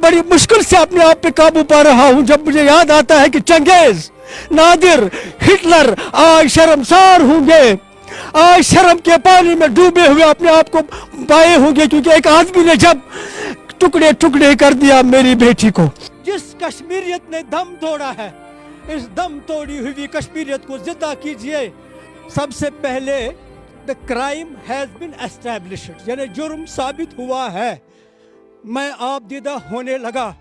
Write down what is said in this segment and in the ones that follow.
बड़ी मुश्किल से अपने आप पे काबू पा रहा हूँ जब मुझे याद आता है कि चंगेज, नादिर, हिटलर आज शर्मसार होंगे, आज शर्म के पानी में डूबे हुए अपने आप को पाए होंगे, क्योंकि एक आदमी ने जब टुकड़े टुकड़े कर दिया मेरी बेटी को। जिस कश्मीरियत ने दम तोड़ा है, इस दम तोड़ी हुई कश्मीरियत को जिंदा कीजिए। सबसे पहले the crime has been established, यानी जुर्म साबित हुआ है। मैं आप दीदा होने लगा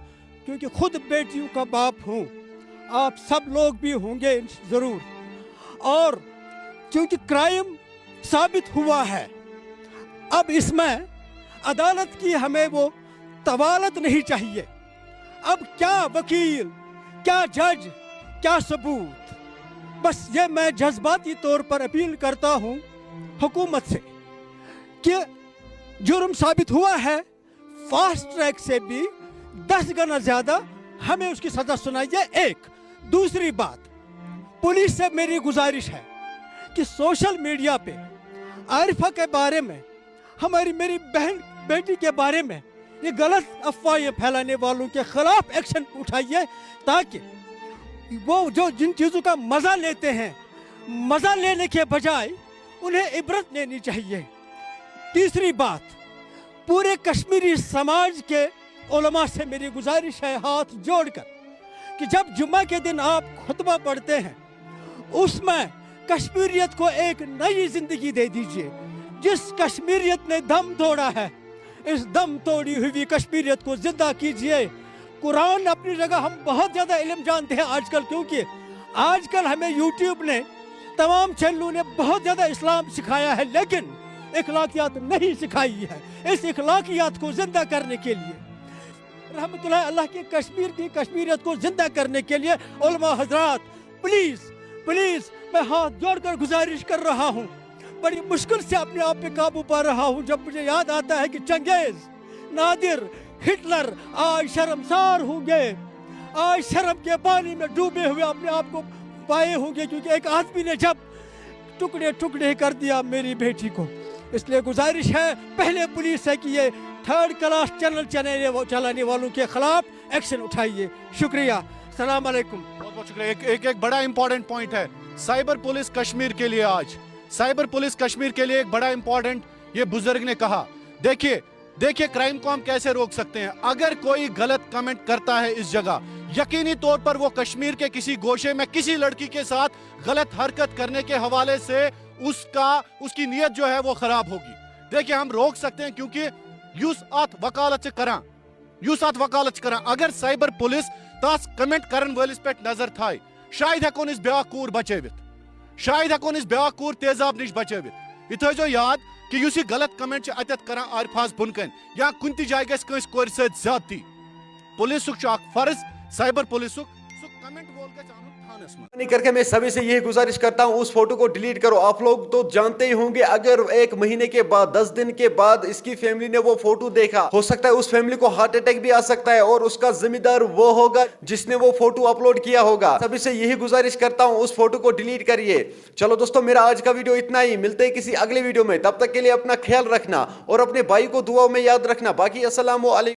क्योंकि खुद बेटियों का बाप हूँ, आप सब लोग भी होंगे ज़रूर। और क्योंकि क्राइम साबित हुआ है, अब इसमें अदालत की हमें वो तवालत नहीं चाहिए। अब क्या वकील, क्या जज, क्या सबूत, बस ये मैं जज्बाती तौर पर अपील करता हूँ हुकूमत से कि जुर्म साबित हुआ है, फास्ट ट्रैक से भी 10 गुना ज़्यादा हमें उसकी सज़ा सुनाइए। एक दूसरी बात, पुलिस से मेरी गुजारिश है कि सोशल मीडिया पे आरिफा के बारे में, मेरी बहन बेटी के बारे में ये गलत अफवाहें फैलाने वालों के खिलाफ एक्शन उठाइए, ताकि वो जो जिन चीज़ों का मज़ा लेते हैं, मज़ा लेने के बजाय उन्हें इबरत लेनी चाहिए। तीसरी बात, पूरे कश्मीरी समाज के उलमा से मेरी गुजारिश है हाथ जोड़कर कि जब जुम्मा के दिन आप खुतबा पढ़ते हैं, उसमें कश्मीरियत को एक नई जिंदगी दे दीजिए। जिस कश्मीरियत ने दम तोड़ा है, इस दम तोड़ी हुई कश्मीरियत को जिंदा कीजिए। कुरान अपनी जगह हम बहुत ज़्यादा इल्म जानते हैं आजकल, क्योंकि आजकल हमें यूट्यूब ने, तमाम चैनलों ने बहुत ज़्यादा इस्लाम सिखाया है, लेकिन इखलाकियात नहीं सिखाई है। इस इखलाकियात को जिंदा करने के लिए, रहमतुल्लाह अल्लाह की कश्मीर की कश्मीरियत को जिंदा करने के लिए उलमा हजरात, प्लीज़ प्लीज़ मैं हाथ जोड़कर गुजारिश कर रहा हूँ। बड़ी मुश्किल से अपने आप पे काबू पा रहा हूँ जब मुझे याद आता है कि चंगेज, नादिर, हिटलर आज शर्मसार होंगे, आज शर्म के पानी में डूबे हुए अपने आप को पाए होंगे, क्योंकि एक आदमी ने जब टुकड़े टुकड़े कर दिया मेरी बेटी को। इसलिए गुजारिश है पहले पुलिस से कि ये थर्ड क्लास चैनल चलाने वालों के खिलाफ एक्शन उठाइए। शुक्रिया, सलाम अलैकुम। बहुत बहुत शुक्रिया। एक बड़ा इंपॉर्टेंट पॉइंट है साइबर पुलिस कश्मीर के लिए। आज साइबर पुलिस कश्मीर के लिए एक बड़ा इंपॉर्टेंट ये बुजुर्ग ने कहा। देखिए क्राइम को हम कैसे रोक सकते हैं। अगर कोई गलत कमेंट करता है इस जगह, यकीनी तौर पर वो कश्मीर के किसी गोशे में किसी लड़की के साथ गलत हरकत करने के हवाले से उसकी नीयत जो है वो खराब होगी। देखिए हम रोक सकते हैं, क्योंकि यूस आत वकालत करा अगर साइबर पुलिस तास कमेंट करन वालिस पे नजर थाय, शायद हेकोन इस ब्याह कूर बचवित, शायद हेकोन इस ब्याह कूर तेजाब निश बचवित। यह थो याद कि युस गलत कमेंट अतत कर आरिफास बुनकन या कुन जाय गस कोर सत ज्यादती, पुलिस फर्ज, साइबर पुलिस कमेंट वोल नहीं करके मैं सभी से यही गुजारिश करता हूं, उस फोटो को डिलीट करो। आप लोग तो जानते ही होंगे, अगर 1 महीने के बाद 10 दिन के बाद इसकी फैमिली ने वो फोटो देखा, हो सकता है उस फैमिली को हार्ट अटैक भी आ सकता है, और उसका जिम्मेदार वो होगा जिसने वो फोटो अपलोड किया होगा। सभी से यही गुजारिश करता हूं, उस फोटो को डिलीट करिए। चलो दोस्तों, मेरा आज का वीडियो इतना ही। मिलते हैं किसी अगले वीडियो में, तब तक के लिए अपना ख्याल रखना और अपने भाई को दुआओं में याद रखना। बाकी अस्सलाम वालेकुम।